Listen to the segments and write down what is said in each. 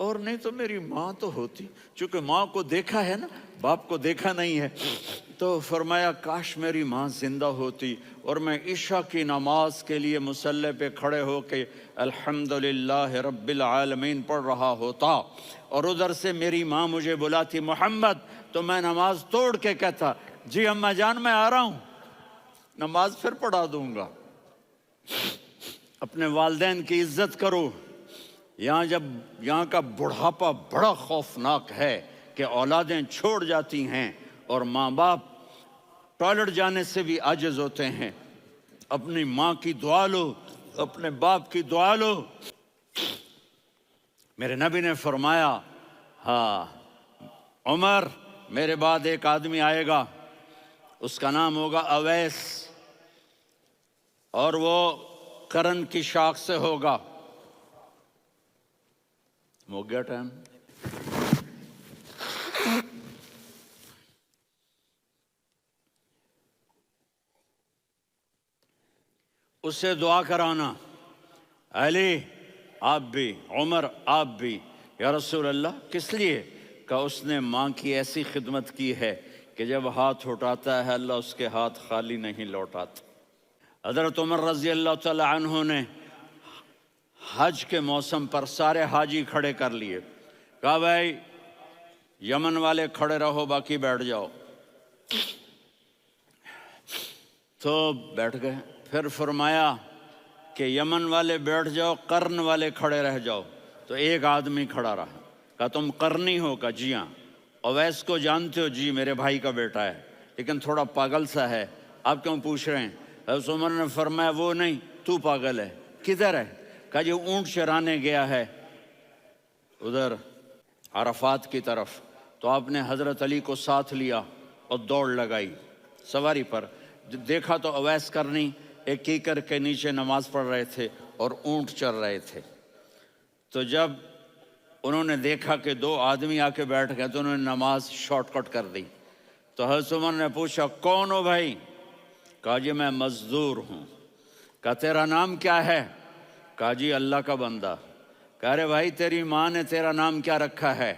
اور نہیں تو میری ماں تو ہوتی، چونکہ ماں کو دیکھا ہے نا، باپ کو دیکھا نہیں ہے، تو فرمایا کاش میری ماں زندہ ہوتی اور میں عشاء کی نماز کے لیے مصلی پہ کھڑے ہو کے الحمدللہ رب العالمین پڑھ رہا ہوتا، اور ادھر سے میری ماں مجھے بلاتی محمد، تو میں نماز توڑ کے کہتا جی اماں جان میں آ رہا ہوں، نماز پھر پڑھا دوں گا۔ اپنے والدین کی عزت کرو۔ یہاں کا بڑھاپا بڑا خوفناک ہے کہ اولادیں چھوڑ جاتی ہیں اور ماں باپ ٹوائلٹ جانے سے بھی عاجز ہوتے ہیں۔ اپنی ماں کی دعا لو، اپنے باپ کی دعا لو۔ میرے نبی نے فرمایا ہاں عمر، میرے بعد ایک آدمی آئے گا، اس کا نام ہوگا اویس، اور وہ قرن کی شاخ سے ہوگا۔ ہو گیا ٹائم؟ اس سے دعا کرانا، علی آپ بھی، عمر آپ بھی، یا رسول اللہ کس لیے؟ کہ اس نے ماں کی ایسی خدمت کی ہے کہ جب ہاتھ اٹھاتا ہے اللہ اس کے ہاتھ خالی نہیں لوٹاتا۔ حضرت عمر رضی اللہ تعالی عنہ نے حج کے موسم پر سارے حاجی کھڑے کر لیے، کہا بھائی یمن والے کھڑے رہو باقی بیٹھ جاؤ، تو بیٹھ گئے۔ پھر فرمایا کہ یمن والے بیٹھ جاؤ، قرن والے کھڑے رہ جاؤ، تو ایک آدمی کھڑا رہا، کہا تم قرنی ہو؟ کہا جی ہاں۔ اویس کو جانتے ہو؟ جی میرے بھائی کا بیٹا ہے لیکن تھوڑا پاگل سا ہے، آپ کیوں پوچھ رہے ہیں؟ حضرت عمر نے فرمایا وہ نہیں، تو پاگل ہے۔ کدھر ہے؟ کہا جی اونٹ چرانے گیا ہے ادھر عرفات کی طرف۔ تو آپ نے حضرت علی کو ساتھ لیا اور دوڑ لگائی سواری پر۔ دیکھا تو اویس کرنی ایک کیکر کے نیچے نماز پڑھ رہے تھے اور اونٹ چر رہے تھے۔ تو جب انہوں نے دیکھا کہ دو آدمی آ کے بیٹھ گئے تو انہوں نے نماز شارٹ کٹ کر دی۔ تو حضرت عمر نے پوچھا کون ہو بھائی؟ کہا جی میں مزدور ہوں۔ کہا تیرا نام کیا ہے؟ کہا جی اللہ کا بندہ۔ کہا رے بھائی تیری ماں نے تیرا نام کیا رکھا ہے؟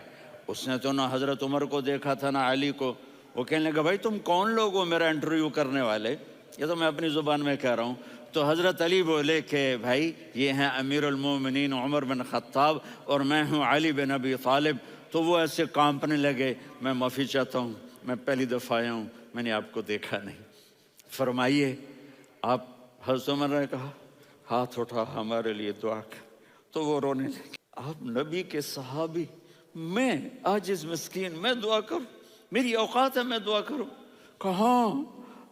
اس نے تو نہ حضرت عمر کو دیکھا تھا نہ علی کو۔ وہ کہنے لگا بھائی تم کون لوگ ہو میرا انٹرویو کرنے والے؟ یہ تو میں اپنی زبان میں کہہ رہا ہوں۔ تو حضرت علی بولے کہ بھائی یہ ہیں امیر المومنین عمر بن خطاب اور میں ہوں علی بن ابی طالب۔ تو وہ ایسے کانپنے لگے، میں معافی چاہتا ہوں، میں پہلی دفعہ آیا ہوں، میں نے آپ کو دیکھا نہیں، فرمائیے آپ۔ حضرت عمر نے کہا ہاتھ اٹھا ہمارے لیے دعا کر۔ تو وہ رونے لگے، آپ نبی کے صحابی، میں عاجز مسکین میں دعا کروں؟ میری اوقات ہے میں دعا کروں؟ کہاں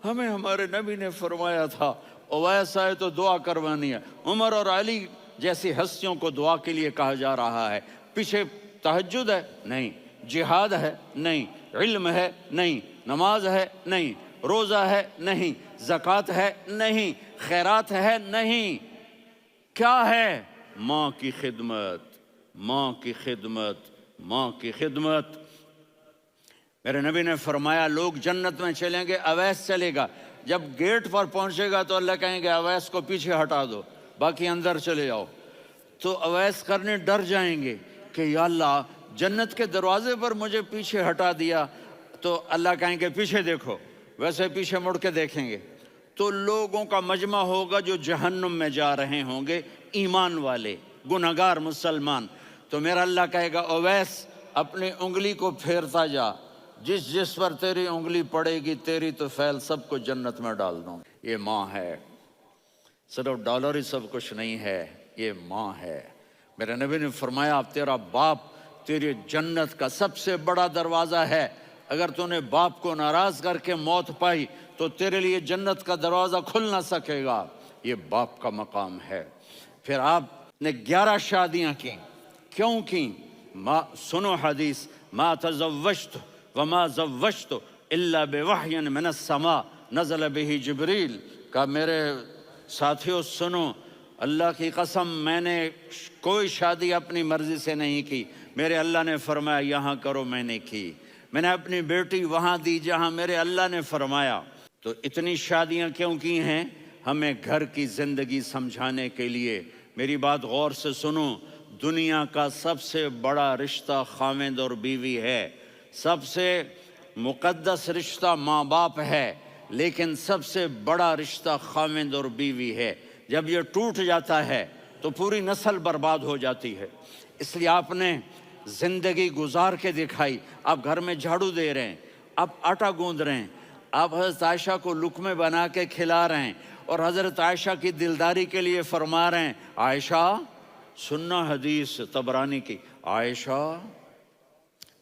ہمیں ہمارے نبی نے فرمایا تھا اویس آئے تو دعا کروانی ہے۔ عمر اور علی جیسی ہستیوں کو دعا کے لیے کہا جا رہا ہے۔ پیچھے تہجد ہے؟ نہیں۔ جہاد ہے؟ نہیں۔ علم ہے؟ نہیں۔ نماز ہے؟ نہیں۔ روزہ ہے؟ نہیں۔ زکوٰۃ ہے؟ نہیں۔ خیرات ہے؟ نہیں۔ کیا ہے؟ ماں کی خدمت، ماں کی خدمت، ماں کی خدمت۔ میرے نبی نے فرمایا لوگ جنت میں چلیں گے، اویس چلے گا، جب گیٹ پر پہنچے گا تو اللہ کہیں گے اویس کو پیچھے ہٹا دو، باقی اندر چلے جاؤ۔ تو اویس کرنے ڈر جائیں گے کہ یا اللہ جنت کے دروازے پر مجھے پیچھے ہٹا دیا، تو اللہ کہیں گے پیچھے دیکھو، ویسے پیچھے مڑ کے دیکھیں گے تو لوگوں کا مجمع ہوگا جو جہنم میں جا رہے ہوں گے، ایمان والے، گنہگار مسلمان۔ تو میرا اللہ کہے گا اویس اپنی انگلی کو پھیرتا جا، جس جس پر تیری انگلی پڑے گی تیری تو فیل سب کو جنت میں ڈال دوں۔ یہ ماں ہے، صرف ڈالر ہی سب کچھ نہیں ہے، یہ ماں ہے۔ میرے نبی نے فرمایا اب تیرا باپ تیری جنت کا سب سے بڑا دروازہ ہے، اگر تو نے باپ کو ناراض کر کے موت پائی تو تیرے لیے جنت کا دروازہ کھل نہ سکے گا، یہ باپ کا مقام ہے۔ پھر آپ نے 11 شادیاں کی، کیوں کی؟ سنو حدیث، ما تزوجت وما زوجت الا بوحی من السماء نزل به جبریل۔ کہ میرے ساتھیوں سنو، اللہ کی قسم میں نے کوئی شادی اپنی مرضی سے نہیں کی، میرے اللہ نے فرمایا یہاں کرو، میں نے کی۔ میں نے اپنی بیٹی وہاں دی جہاں میرے اللہ نے فرمایا۔ تو اتنی شادیاں کیوں کی ہیں؟ ہمیں گھر کی زندگی سمجھانے کے لیے۔ میری بات غور سے سنو، دنیا کا سب سے بڑا رشتہ خاوند اور بیوی ہے، سب سے مقدس رشتہ ماں باپ ہے، لیکن سب سے بڑا رشتہ خاوند اور بیوی ہے۔ جب یہ ٹوٹ جاتا ہے تو پوری نسل برباد ہو جاتی ہے۔ اس لیے آپ نے زندگی گزار کے دکھائی۔ آپ گھر میں جھاڑو دے رہے ہیں، آپ آٹا گوندھ رہے ہیں، آپ حضرت عائشہ کو لقمے بنا کے کھلا رہے ہیں، اور حضرت عائشہ کی دلداری کے لیے فرما رہے ہیں، عائشہ سننا حدیث طبرانی کی، عائشہ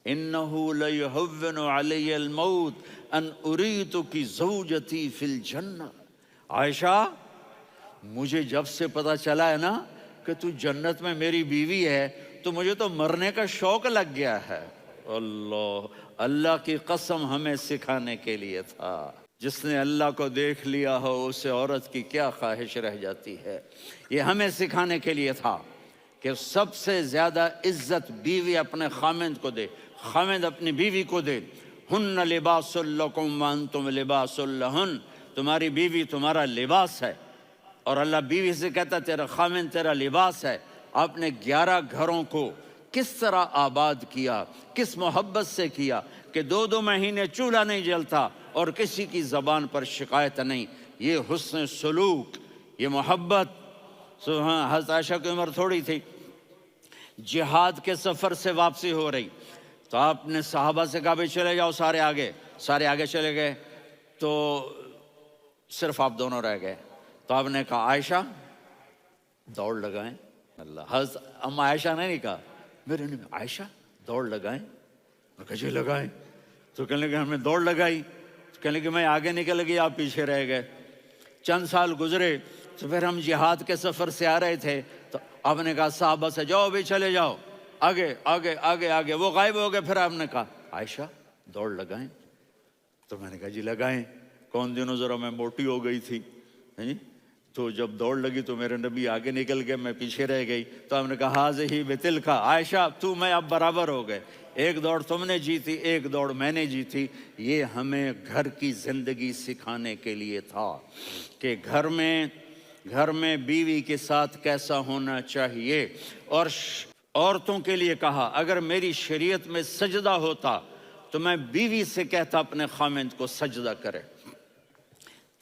انہو لیہون علی الموت ان اریتکی زوجتی فی الجنہ۔ عائشہ مجھے جب سے پتا چلا ہے نا کہ تو جنت میں میری بیوی ہے تو مجھے تو مرنے کا شوق لگ گیا ہے۔ اللہ کی قسم ہمیں سکھانے کے لیے تھا۔ جس نے اللہ کو دیکھ لیا ہو اسے عورت کی کیا خواہش رہ جاتی ہے۔ یہ ہمیں سکھانے کے لیے تھا کہ سب سے زیادہ عزت بیوی اپنے خاوند کو دے، خاوند اپنی بیوی کو دے۔ ہن لباس لکم وانتم لباس لہن، تمہاری بیوی تمہارا لباس ہے، اور اللہ بیوی سے کہتا تیرا خاوند تیرا لباس ہے۔ آپ نے 11 گھروں کو کس طرح آباد کیا، کس محبت سے کیا کہ 2 مہینے چولہا نہیں جلتا اور کسی کی زبان پر شکایت نہیں۔ یہ حسن سلوک، یہ محبت۔ حضرت عائشہ کی عمر تھوڑی تھی، جہاد کے سفر سے واپسی ہو رہی، تو آپ نے صحابہ سے کہا بھی چلے جاؤ سارے آگے چلے گئے، تو صرف آپ دونوں رہ گئے۔ تو آپ نے کہا عائشہ دوڑ لگائیں۔ اللہ، حضرت اما عائشہ نے نہیں کہا، میرے نے عائشہ دوڑ لگائیں، میں کہا جی لگائیں۔ تو کہنے لگے ہم نے دوڑ لگائی، کہنے لگے میں آگے نکل گئی آپ پیچھے رہ گئے۔ چند سال گزرے تو پھر ہم جہاد کے سفر سے آ رہے تھے، تو آپ نے کہا صحابہ سے جاؤ بھی چلے جاؤ آگے آگے آگے آگے، وہ غائب ہو گئے۔ پھر آپ نے کہا عائشہ دوڑ لگائیں، تو میں نے کہا جی لگائیں۔ کون دنوں ذرا میں موٹی ہو گئی تھی، تو جب دوڑ لگی تو میرے نبی آگے نکل گئے، میں پیچھے رہ گئی۔ تو ہم نے کہا ہاذہ بتلک، عائشہ تو میں اب برابر ہو گئے، ایک دوڑ تم نے جیتی ایک دوڑ میں نے جیتی۔ یہ ہمیں گھر کی زندگی سکھانے کے لیے تھا کہ گھر میں بیوی کے ساتھ کیسا ہونا چاہیے۔ اور عورتوں کے لیے کہا اگر میری شریعت میں سجدہ ہوتا تو میں بیوی سے کہتا اپنے خاوند کو سجدہ کرے،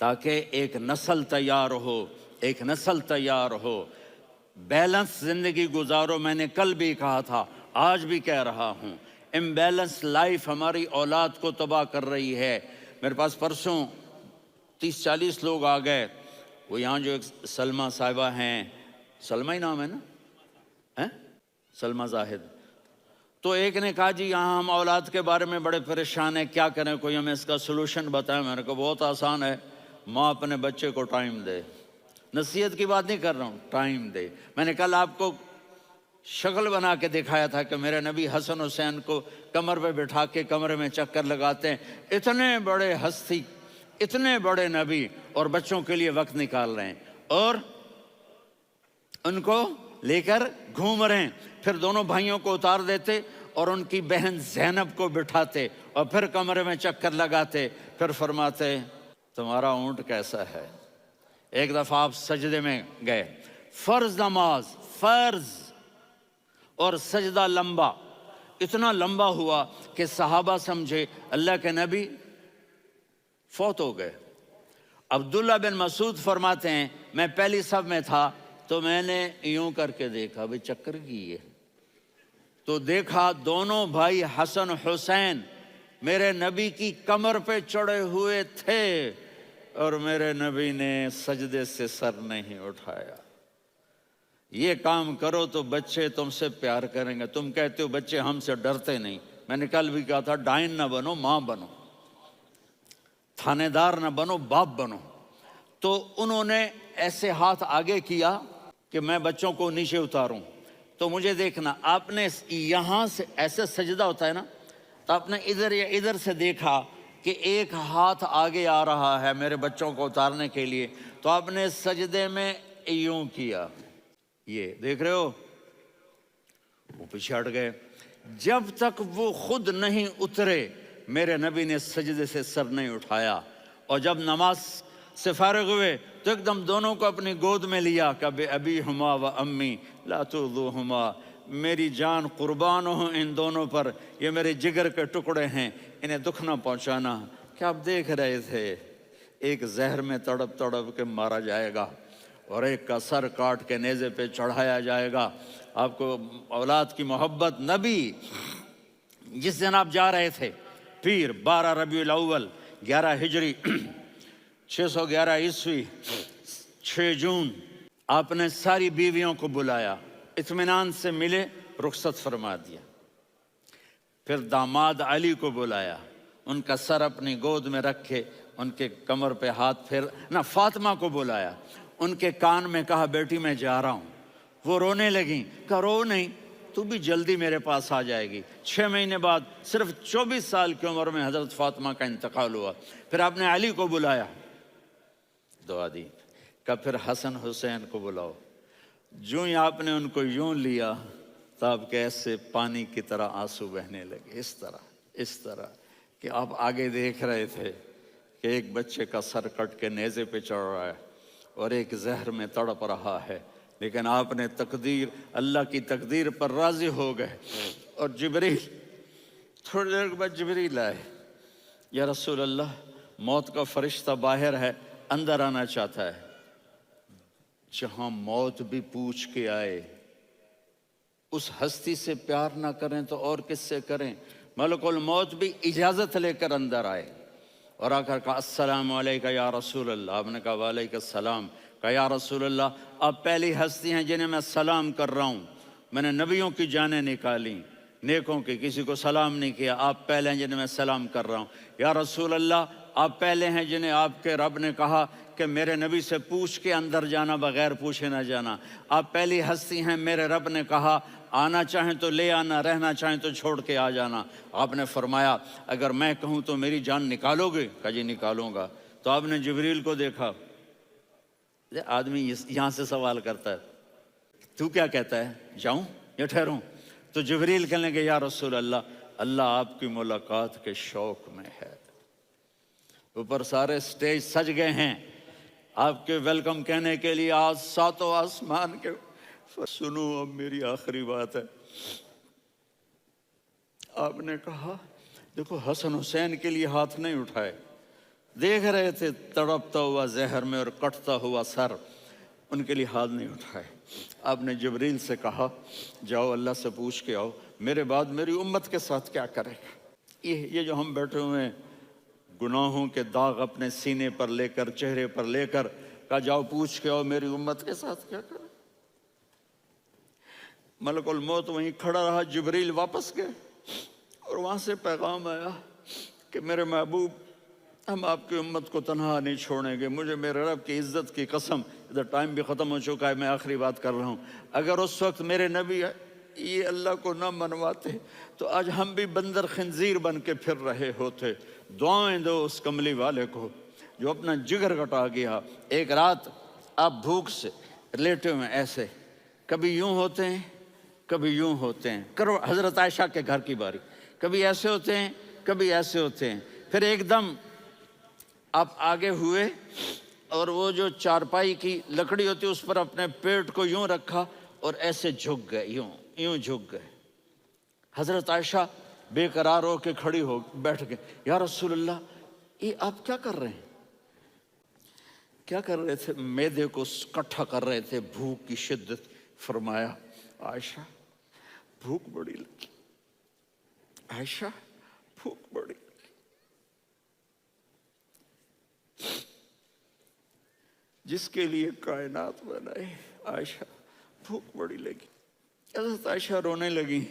تاکہ ایک نسل تیار ہو، بیلنس زندگی گزارو۔ میں نے کل بھی کہا تھا، آج بھی کہہ رہا ہوں، امبیلنس لائف ہماری اولاد کو تباہ کر رہی ہے۔ میرے پاس پرسوں 30-40 لوگ آ گئے، وہ یہاں جو ایک سلمہ صاحبہ ہیں، سلمہ ہی نام ہے نا، سلمہ زاہد، تو ایک نے کہا جی یہاں ہم اولاد کے بارے میں بڑے پریشان ہیں، کیا کریں، کوئی ہمیں اس کا سلوشن بتائیں۔ میں نے کہا بہت آسان ہے، ماں اپنے بچے کو ٹائم دے۔ نصیحت کی بات نہیں کر رہا ہوں، ٹائم دے۔ میں نے کل آپ کو شکل بنا کے دکھایا تھا کہ میرے نبی حسن حسین کو کمر پہ بٹھا کے کمرے میں چکر لگاتے ہیں۔ اتنے بڑے ہستی، اتنے بڑے نبی، اور بچوں کے لیے وقت نکال رہے ہیں اور ان کو لے کر گھوم رہے ہیں۔ پھر دونوں بھائیوں کو اتار دیتے اور ان کی بہن زینب کو بٹھاتے اور پھر کمرے میں چکر لگاتے، پھر فرماتے تمہارا اونٹ کیسا ہے۔ ایک دفعہ آپ سجدے میں گئے، فرض نماز، فرض، اور سجدہ لمبا، اتنا لمبا ہوا کہ صحابہ سمجھے اللہ کے نبی فوت ہو گئے۔ عبداللہ بن مسعود فرماتے ہیں میں پہلی صف میں تھا تو میں نے یوں کر کے دیکھا، بھئی چکر کی ہے، تو دیکھا دونوں بھائی حسن حسین میرے نبی کی کمر پہ چڑھے ہوئے تھے اور میرے نبی نے سجدے سے سر نہیں اٹھایا۔ یہ کام کرو تو بچے تم سے پیار کریں گے۔ تم کہتے ہو بچے ہم سے ڈرتے نہیں، میں نے کل بھی کہا تھا ڈائن نہ بنو، ماں بنو، تھانے دار نہ بنو، باپ بنو۔ تو انہوں نے ایسے ہاتھ آگے کیا کہ میں بچوں کو نیچے اتاروں، تو مجھے دیکھنا، آپ نے یہاں سے ایسے سجدہ ہوتا ہے نا، تو آپ نے ادھر یا ادھر سے دیکھا کہ ایک ہاتھ آگے آ رہا ہے میرے بچوں کو اتارنے کے لیے، تو آپ نے سجدے میں یوں کیا، یہ دیکھ رہے ہو، وہ پیچھے ہٹ گئے۔ جب تک وہ خود نہیں اترے میرے نبی نے سجدے سے سر نہیں اٹھایا۔ اور جب نماز سے فارغ ہوئے تو ایک دم دونوں کو اپنی گود میں لیا کہ بے ابی ہما و امی لا تؤذوہما، میری جان قربان ہو ان دونوں پر، یہ میرے جگر کے ٹکڑے ہیں، انہیں دکھ نہ پہنچانا۔ کیا آپ دیکھ رہے تھے ایک زہر میں تڑپ تڑپ کے مارا جائے گا اور ایک کا سر کاٹ کے نیزے پہ چڑھایا جائے گا۔ آپ کو اولاد کی محبت، نبی جس دن آپ جا رہے تھے پیر 12 ربیع الاول 11 ہجری 611 عیسوی 6 جون، آپ نے ساری بیویوں کو بلایا، اطمینان سے ملے، رخصت فرما دیا۔ پھر داماد علی کو بلایا، ان کا سر اپنی گود میں رکھے، ان کے کمر پہ ہاتھ پھیر نہ، فاطمہ کو بلایا، ان کے کان میں کہا بیٹی میں جا رہا ہوں۔ وہ رونے لگیں، کہا رو نہیں، تو بھی جلدی میرے پاس آ جائے گی۔ 6 مہینے بعد صرف 24 سال کی عمر میں حضرت فاطمہ کا انتقال ہوا۔ پھر آپ نے علی کو بلایا، دعا دی، کہا پھر حسن حسین کو بلاؤ۔ جو ہی آپ نے ان کو یوں لیا تو آپ کے ایسے پانی کی طرح آنسو بہنے لگے، اس طرح کہ آپ آگے دیکھ رہے تھے کہ ایک بچے کا سر کٹ کے نیزے پہ چڑھ رہا ہے اور ایک زہر میں تڑپ رہا ہے، لیکن آپ نے تقدیر، اللہ کی تقدیر پر راضی ہو گئے۔ اور جبریل، تھوڑی دیر کے بعد جبریل آئے، یا رسول اللہ موت کا فرشتہ باہر ہے، اندر آنا چاہتا ہے۔ جہاں موت بھی پوچھ کے آئے، اس ہستی سے پیار نہ کریں تو اور کس سے کریں؟ ملک الموت بھی اجازت لے کر اندر آئے اور آ کر کہا السلام علیکہ یا رسول اللہ۔ آپ نے کہا وعلیکم السلام۔ کہا یا رسول اللہ آپ پہلی ہستی ہیں جنہیں میں سلام کر رہا ہوں، میں نے نبیوں کی جانیں نکالی، نیکوں کی، کسی کو سلام نہیں کیا، آپ پہلے ہیں جنہیں میں سلام کر رہا ہوں۔ یا رسول اللہ آپ پہلے ہیں جنہیں آپ کے رب نے کہا کہ میرے نبی سے پوچھ کے اندر جانا، بغیر پوچھے نہ جانا۔ آپ پہلی ہستی ہیں، میرے رب نے کہا آنا چاہیں تو لے آنا، رہنا چاہیں تو چھوڑ کے آ جانا۔ آپ نے فرمایا اگر میں کہوں تو میری جان نکالو گے؟ کہا جی نکالوں گا۔ تو آپ نے جبریل کو دیکھا، آدمی یہاں سے سوال کرتا ہے تو کیا کہتا ہے، جاؤں یا ٹھہروں؟ تو جبریل کہنے لگے یا رسول اللہ، اللہ آپ کی ملاقات کے شوق میں ہے۔ اوپر سارے سٹیج سج گئے ہیں آپ کے ویلکم کہنے کے لیے، آج 7 آسمان کے۔ سنو اب میری آخری بات ہے۔ آپ نے کہا دیکھو حسن حسین کے لیے ہاتھ نہیں اٹھائے، دیکھ رہے تھے تڑپتا ہوا زہر میں اور کٹتا ہوا سر، ان کے لیے ہاتھ نہیں اٹھائے۔ آپ نے جبریل سے کہا جاؤ اللہ سے پوچھ کے آؤ میرے بعد میری امت کے ساتھ کیا کرے گا۔ یہ جو ہم بیٹھے ہوئے ہیں گناہوں کے داغ اپنے سینے پر لے کر، چہرے پر لے کر، کہا جاؤ پوچھ کے آؤ میری امت کے ساتھ کیا کرے۔ ملک الموت وہیں کھڑا رہا، جبریل واپس گئے اور وہاں سے پیغام آیا کہ میرے محبوب ہم آپ کی امت کو تنہا نہیں چھوڑیں گے، مجھے میرے رب کی عزت کی قسم، ادھر ٹائم بھی ختم ہو چکا ہے، میں آخری بات کر رہا ہوں، اگر اس وقت میرے نبی یہ اللہ کو نہ منواتے تو آج ہم بھی بندر خنزیر بن کے پھر رہے ہوتے۔ دعائیں دو اس کملی والے کو جو اپنا جگر کٹا گیا۔ ایک رات آپ بھوک سے لیٹے ہوئے ایسے، کبھی یوں ہوتے ہیں کبھی یوں ہوتے ہیں، کرو حضرت عائشہ کے گھر کی باری، کبھی ایسے ہوتے ہیں کبھی ایسے ہوتے ہیں، پھر ایک دم آپ آگے ہوئے اور وہ جو چارپائی کی لکڑی ہوتی اس پر اپنے پیٹ کو یوں رکھا اور ایسے جھک گئے، یوں جھک گئے۔ حضرت عائشہ بے قرار ہو کے کھڑی ہو بیٹھ گئے، یا رسول اللہ یہ آپ کیا کر رہے ہیں؟ کیا کر رہے تھے؟ معدے کو کٹھا کر رہے تھے، بھوک کی شدت۔ فرمایا عائشہ بھوک بڑی لگی، عائشہ بھوک بڑی لگی، جس کے لیے کائنات بنائے، عائشہ بھوک بڑی لگی۔ حضرت عائشہ رونے لگی،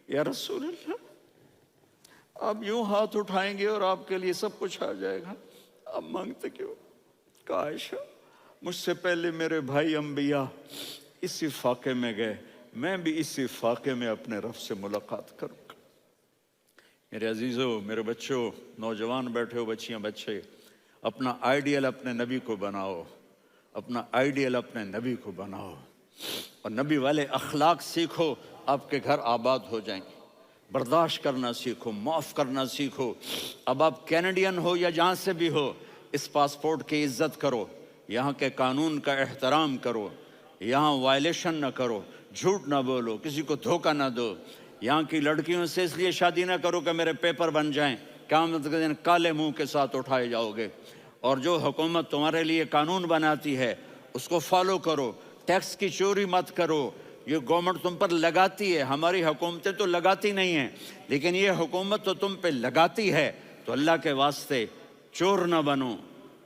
یا رسول اللہ آپ یوں ہاتھ اٹھائیں گے اور آپ کے لیے سب کچھ آ جائے گا، آپ مانگتے کیوں؟ کہا عائشہ مجھ سے پہلے میرے بھائی انبیاء اسی فاقے میں گئے، میں بھی اسی فاقے میں اپنے رب سے ملاقات کروں گا۔ میرے عزیزوں، میرے بچوں، نوجوان بیٹھے ہو، بچیاں بچے، اپنا آئیڈیل اپنے نبی کو بناؤ، اپنا آئیڈیل اپنے نبی کو بناؤ اور نبی والے اخلاق سیکھو، آپ کے گھر آباد ہو جائیں گے۔ برداشت کرنا سیکھو، معاف کرنا سیکھو۔ اب آپ کینیڈین ہو یا جہاں سے بھی ہو، اس پاسپورٹ کی عزت کرو، یہاں کے قانون کا احترام کرو، یہاں وائلیشن نہ کرو، جھوٹ نہ بولو، کسی کو دھوکہ نہ دو، یہاں کی لڑکیوں سے اس لیے شادی نہ کرو کہ میرے پیپر بن جائیں، قیامت کے دن کالے منہ کے ساتھ اٹھائے جاؤ گے۔ اور جو حکومت تمہارے لیے قانون بناتی ہے اس کو فالو کرو، ٹیکس کی چوری مت کرو۔ یہ گورنمنٹ تم پر لگاتی ہے، ہماری حکومتیں تو لگاتی نہیں ہیں، لیکن یہ حکومت تو تم پہ لگاتی ہے، تو اللہ کے واسطے چور نہ بنو۔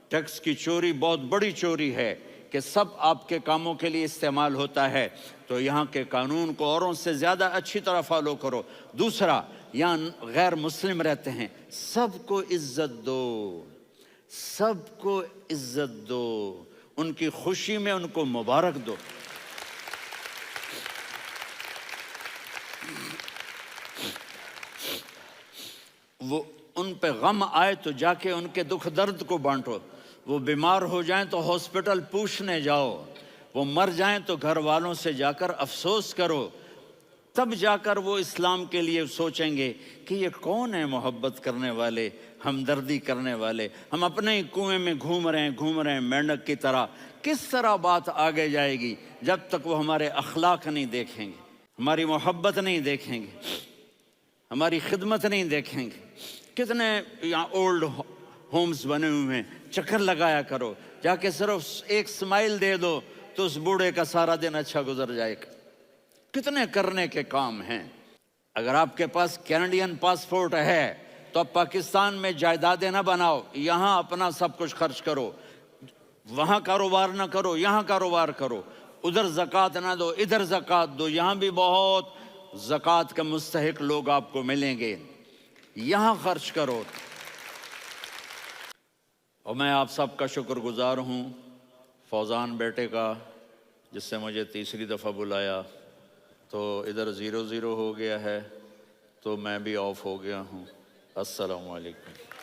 ٹیکس کی چوری بہت بڑی چوری ہے کہ سب آپ کے کاموں کے لیے استعمال ہوتا ہے، تو یہاں کے قانون کو اوروں سے زیادہ اچھی طرح فالو کرو۔ دوسرا، یہاں غیر مسلم رہتے ہیں، سب کو عزت دو، سب کو عزت دو، ان کی خوشی میں ان کو مبارک دو۔ وہ ان پہ غم آئے تو جا کے ان کے دکھ درد کو بانٹو، وہ بیمار ہو جائیں تو ہاسپٹل پوچھنے جاؤ، وہ مر جائیں تو گھر والوں سے جا کر افسوس کرو، تب جا کر وہ اسلام کے لیے سوچیں گے کہ یہ کون ہے محبت کرنے والے، ہمدردی کرنے والے۔ ہم اپنے ہی کنویں میں گھوم رہے ہیں مینڈک کی طرح، کس طرح بات آگے جائے گی جب تک وہ ہمارے اخلاق نہیں دیکھیں گے، ہماری محبت نہیں دیکھیں گے، ہماری خدمت نہیں دیکھیں گے۔ کتنے یہاں اولڈ ہومز بنے ہوئے ہیں، چکر لگایا کرو، جا کے صرف ایک سمائل دے دو تو اس بوڑھے کا سارا دن اچھا گزر جائے گا۔ کتنے کرنے کے کام ہیں۔ اگر آپ کے پاس کینیڈین پاسپورٹ ہے تو اب پاکستان میں جائیدادیں نہ بناؤ، یہاں اپنا سب کچھ خرچ کرو، وہاں کاروبار نہ کرو، یہاں کاروبار کرو، ادھر زکوٰۃ نہ دو، ادھر زکوٰۃ دو، یہاں بھی بہت زکوٰۃ کے مستحق لوگ آپ کو ملیں گے، یہاں خرچ کرو۔ اور میں آپ سب کا شکر گزار ہوں، فوزان بیٹے کا، جس سے مجھے تیسری دفعہ بلایا، تو ادھر 0-0 ہو گیا ہے تو میں بھی آف ہو گیا ہوں۔ السلام علیکم۔